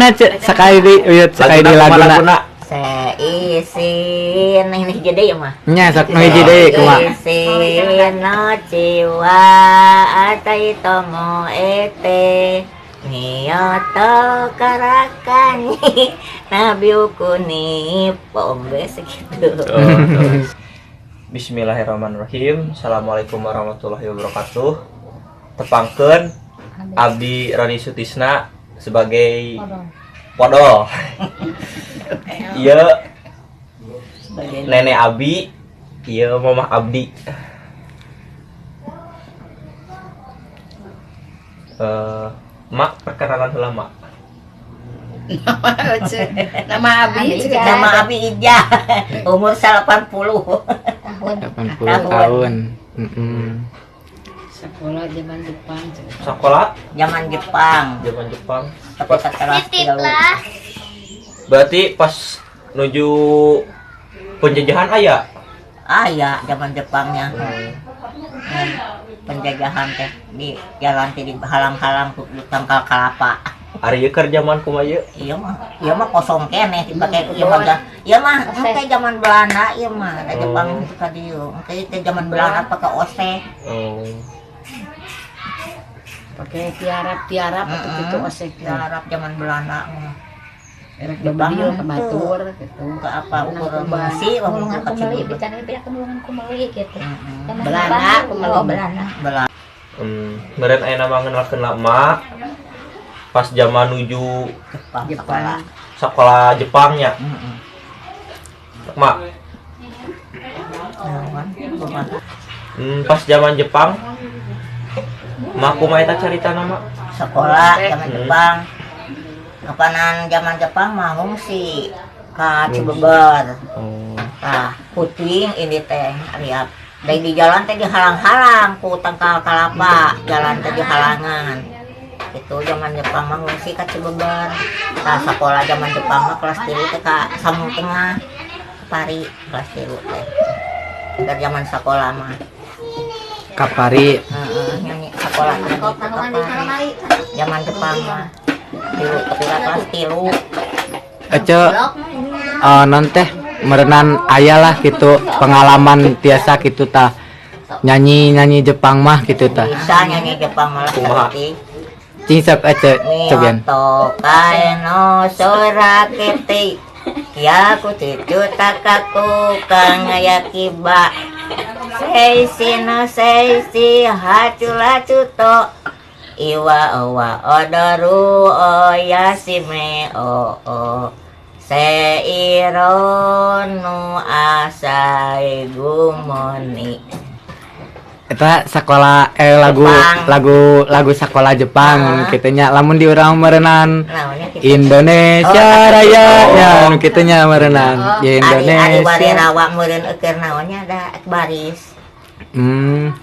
laguna cek sekali di laguna. Seisin ini jadi ya mah. Nya sok nu hiji deui kumaha. Seisin no ciwa atai tomo ete Niyoto karakani nabiukuni pombe segitu. Bismillahirrahmanirrahim. Assalamualaikum warahmatullahi wabarakatuh. Tepangkeun abdi Roni Sutisna sebagai podol. Iya nenek Abi, iya mamah Abdi. Mak perkenalan heula Mak. Nama Abi Ija. Umur 80 tahun. 80 tahun. Sekolah zaman Jepang. Sekolah Zaman Jepang. zaman Jepang. Tapi kelas 3. Berarti pas nuju penjajahan aya. Ya, zaman Jepangnya. Penjajahan teh di jalan teh di halang-halang di tangkal kelapa. Ari keur zaman kumaha? Iya mah kosong keneh dipake ieu mah. Ieu mah teh zaman Belanda ieu mah, da Jepang suka dieu. Teh zaman Belanda pake oseh. Pakai tiarap atau gitu osek Tiarap zaman Belanda mah. Erek babil kebatur gitu. Ke apa ukur mengisi Kumulungan kumeli, bicara beda kumulungan kumeli gitu. Belanda. Meureun aya nama ngenalkeun mak pas zaman nuju Jepang. sekolah Jepangnya. Mak. Pas zaman Jepang mak kumaha eta caritana mak? Sekolah zaman Jepang. Kapanan zaman Jepang mah ngungsi ka Cibeber. Puting ini teh lihat. Dari di jalan teh dihalang-halang ku tangkal kelapa, jalan teh dihalangan. Itu zaman Jepang mah ngungsi ka Cibeber. Sekolah zaman Jepang mah kelas 3 teh ka Sambung Tengah. Pari kelas 3 teh. Dari zaman sekolah mah. Kapari. Nyanyi sekolah teh Kapari. Zaman Jepang mah. Ketika kelas 3 Ece non teh merenan aya lah gitu pengalaman tiasa gitu tah nyanyi Jepang mah gitu tah bisa nyanyi Jepang malah seperti cing sok ece cobian Miyoto kaeno sorakete ya ku cucu takaku kang yakiba seisi no seisi hacula cuto Iwa owa odoru oyasime seironu asai gumoni. eta sekolah lagu sekolah Jepang kitunya lamun di urang merenan Indonesia Raya ya nu kitunya merenan di Indonesia. Ari warerawa meureun eukeun naonnya da baris.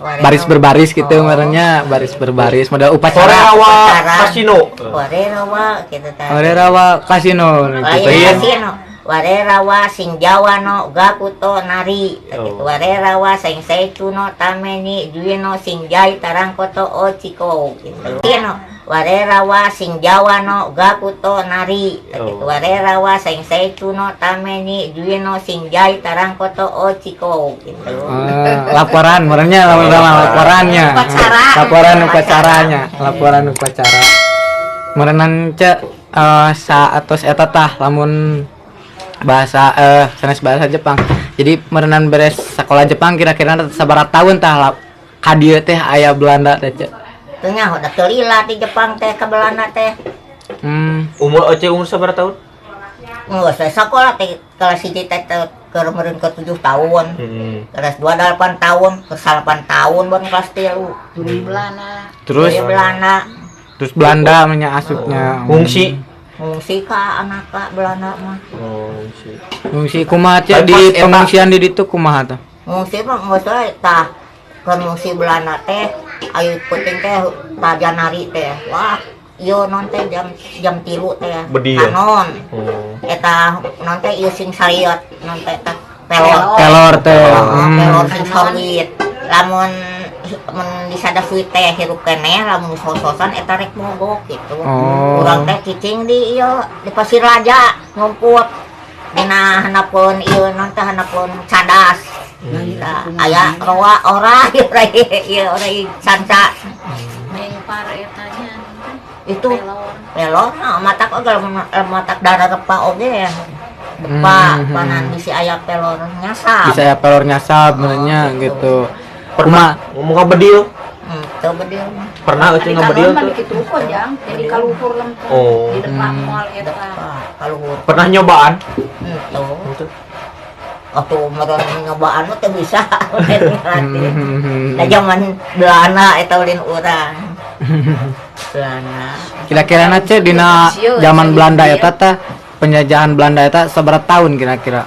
Baris berbaris gitu merenya baris berbaris modal upacara kasino Warerawa kasino Warerawa sing Jawa no gakuto nari Warerawa sing seitu no tameni juino sing jai tarangkoto ochiko gitu Warerawa sing Jawa no gakuto nari Warerawa sing seitu no tameni juino sing jai tarangkoto ochiko gitu laporan merenya laporannya laporan upacara merenan cek saatos eta tah lamun bahasa sanes bahasa Jepang jadi merenan beres sekolah Jepang kira-kira sabaraha tahun tah ka dieu teh aya Belanda teh cek tengah udah kelila di Jepang teh ke Belanda teh umur sabaraha tahun? Saya sekolah teh kelas 1 teh keur meureun ke 7 tahun. Kelas 2 8 tahun, ke 8 tahun baru kelas 3. Terus Belanda nya asupnya Ngungsi ka anak ka Belanda mah. Ngungsi kumaha teh di pengungsian di ditu kumaha tah? Ngungsi mah geus we tah keur ngungsi Belanda teh ayu penting teh Janari teh. Wah, ieu non teh jam 3 teh. Kanon. Eta non teh ieu sing sariot non teh pelor teh. Pelor sing sawit. Lamun di sadasuit teh hirup keneh lamun sos-sosan eta rek mogok gitu. Oh. Urang teh cicing di ieu di Pasir Raja ngumpul dina handapun ieu non teh handapun cadas. Aya roa ora ieu sanca Neng par etanya itu pelor. pelor matak oge matak darah repa oge ya. Repa panan bisi aya pelor nyasap. Bisa ya pelor nyasab benernya gitu. Pernah ngomong ka bedil? Teu bedil mah. Pernah eueuh ngabedil tuh? Gitu kok jang. Jadi kaluhur lempeng Oh. di depan mall eta. Kaluhur. Pernah nyobaan? Tuh. Itu. Waktu meren nyobaan mah teu bisa. Da zaman Belanda eta ulin urang. Belanda. Kira-kira na ce dina zaman Belanda eta teh penjajahan Belanda eta seberapa tahun kira-kira?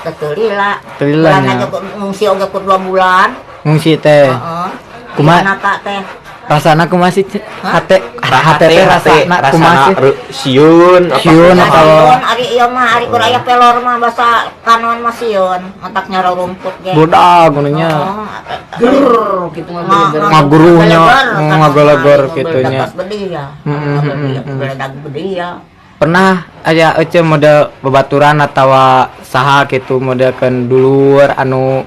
Ketelila. Telila nya. Belanda ngungsi oge ku 2 bulan. Ngungsi teh. Heeh. Kumaha Anak teh rasana kumaha sih? Hate teh rasana kumaha rasana sih? siun apa? Siun Nah, atau siun, ari ieu mah ari kur aya pelor mah bahasa kanon mah siun, mataknya rumput ge. budak gunanya. Ger gitu mah Ngaguruhnya, ngagologor kitunya. Bedia. Mm-mm. Beledag bedia. Pernah aya ece model babaturan atau saha gitu modelkeun dulur anu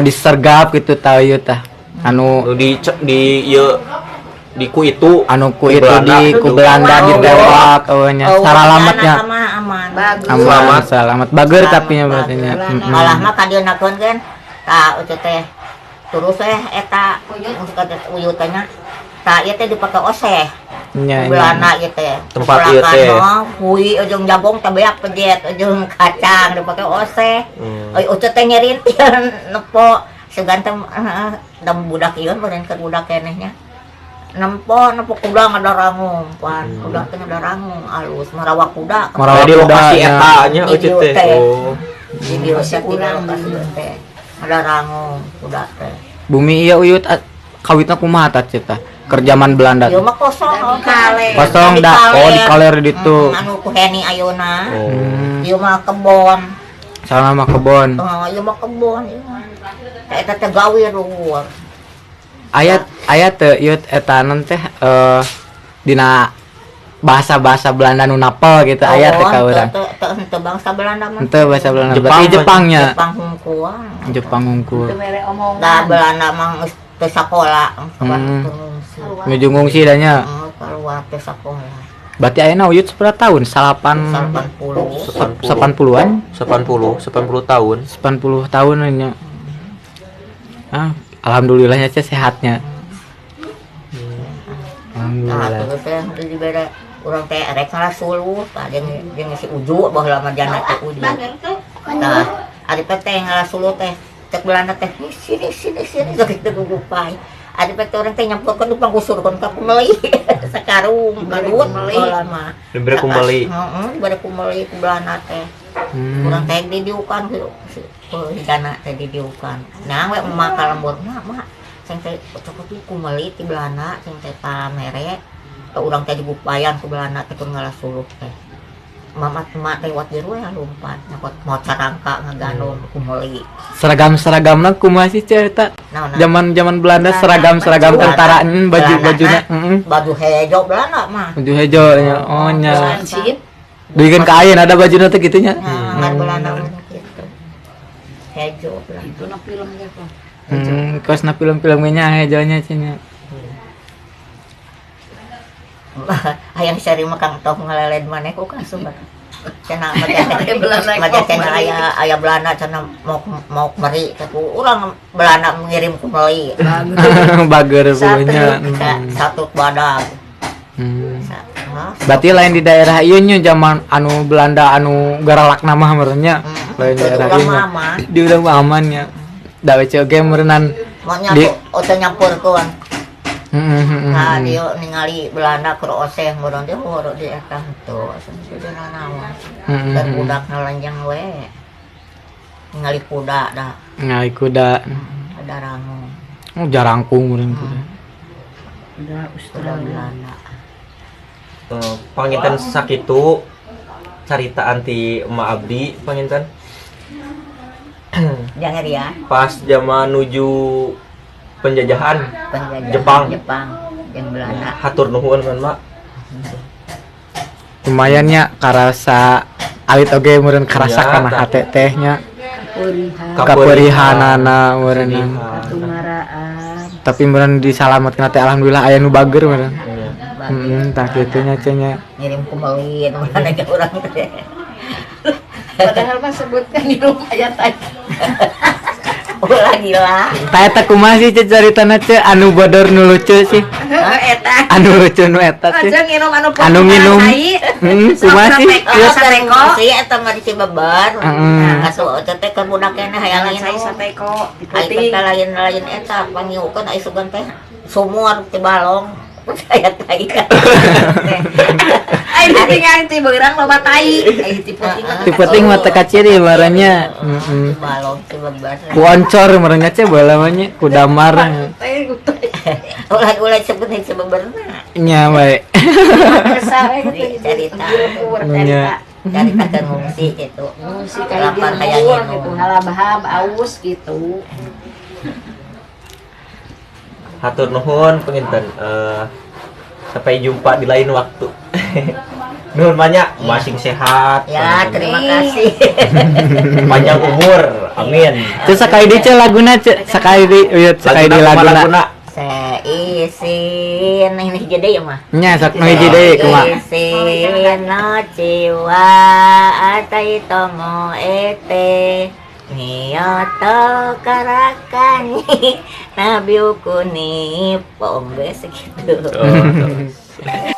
disergap gitu tah ieu tah. Anu Di ieu di ku itu anu ku Di itu Belanda. di ku Belanda ditembak eueunya. Saralamatnya Aman. bagus. aman selamat bager tapi nya berarti nya. Malah mah kadienakeun kan. Tah itu teh terus eta uyut teh nya. Tah ieu teh dipake oseh. Nya. Belanda ieu teh. Tempat ieu teh. Kui ujung jagung teh beak pejet, ujung kacang dipake oseh. Euy ucut teh nyerintian nepo seganteng dam budak ieu beureun ke budak kenehnya. Nempo kuda ngadarangung pan. Kuda teh ngadarangung alus marawak kuda. Marawak di lokasi kuda, eta nya Di eueuh dieu teh. teh. Oh. Jadi usah tinggal kasih teh. Ngadarangung kuda teh. Bumi ieu uyut kawitna kumaha tah cita? Kerjaman Belanda. Ieu mah kosong kale. Kosong dah. Oh di kaler ditu. Anu ku heni ayeuna. Oh. Ieu mah kebon. Sama mah kebon. Ieu mah kebon ieu mah. Eta teh gawir luhur. Aya teu ieu eta naon teh dina bahasa Belanda nu napel gitu aya teh ka urang. Teu bangsa Belanda mah. Henteu bahasa Belanda. Jepang Berarti Jepangnya. Jepang hungkuan. Jepang hungkul. Itu mere omongan. Da Belanda mah geus teu sakola. Menuju ngungsi da nya. Keluar teh sakola. Berarti ayeuna uyut seberapa tahun? 80. 80-an? 80 tahun. 80 tahun nya. Alhamdulillahnya teh sehatnya. Nah, Alhamdulillah. terus teh dibere urang teh rek ngalasuluh, tah jeung si Uju baheula mah jana teh Uju. Tah, ari teh ngalasuluh teh cek Belanda teh sini sakit teh gugupai. Ari teh urang teh nyampurkeun dupang kusurkeun ka kumeli sakarung gadut baheula mah. Dibere kumbali. Heeh, dibere kumeli ku Belanda teh. Urang teh didiukan hidana teh didiukan. Nah, we emak kalembur mak ceng teh cokot kumeli ti Belanda ceng teh pamere. Urang teh digupayan ku Belanda teh keur ngalasuluh teh. Mamat emak teh wat jero ya lompat nyokot mau carangka ngagandong kumeli. Seragam-seragamna kumaha sih cerita? Zaman Belanda seragam tentara baju-bajuna. Baju hejo Belanda mah. Baju hejo nya. Oh nya. Anjing. Bikin kain ada bajunya teh kitu nya. Nah, Belanda mah gitu. Hejo Belanda. Itu na film ge kok. Kosna film-filmnya hejonya cenah. Hayang sari mah Kang Toh ngaleled maneh ku kasubat. Cenah Belanda cenah aya Belanda cenah mau meri ku urang Belanda mengirim ku meli. Bager pokoknya. Satu badag. Berarti lain di daerah ieu nya zaman anu Belanda anu garalak nama merenya. Lain daerah ieu nya. Di urang mah aman nya. Da wece oge meureunnan Di ose nyampurkeun. Nah, dia ningali Belanda keur oseh meureun dia horo di eta henteu sebenarnya naon. Dan budak nalanjang we. Ningali kuda dah. Ngai kuda. Ada rangung. Oh jarangkung meureun kuda. Udah Kuda Belanda. Panginten sakitu carita anti emak abdi panginten. Jangan ya. Pas zaman nuju penjajahan penjajahan Jepang. Jepang yang Belanda. Hatur nuhun kan mak. Lumayan nya karasa awit oge meureun karasa Ya, kana tak. hate tehnya Purihan, kaperihanana meureun. tumaraan. Tapi meureun disalametkeun teh alhamdulillah aya nu bager meureun. Iya. Tah kitu nya cenah. Ngirim kumawi mana ke urang teh. Padahal mah sebutkan di rumah aya tadi. Ulah gila. Tah eta kumaha sih caritana ce anu bodor nu lucu sih? Eta Anu lucu nu eta sih. aja nginum anu Anu nginum. Kumaha sih? Iya sateko. Si eta mah di Cibeber. Heeh. Asuh teh ke budak keneh hayang Jangan saya nginum. sateko di Ai puting. teh lain-lain eta pangiukeun ai sugan teh sumur ti balong. Saya tai. Ai ditinggal ti beurang loba tai. Ai ti puting mah Ti penting mah teu kaciri barannya. Ti balong Cibeber. Ku oncor meureun ce baheula mah nya ku damar. teh gutai. Ulah sebut di Cibeber Nya bae. Kesal we Cerita. Nya. Cerita ke ngungsi gitu. Si kayak Lapar dia hayang ngomong nginum. gitu, halabaham, aus gitu. Hatur nuhun penginten sampai jumpa di lain waktu. Nuhun banyak, masing sehat. Ya, terima kasih. Panjang umur. Amin. Terus sakali di ce laguna ce sakali di uyut sakali di laguna. Seisin ini jadi ya mah. Nya sok nu hiji deui kumaha. Seisin no ciwa atai tomo ete Niyoto karakani nabi ukuni pombe segitu. Oh,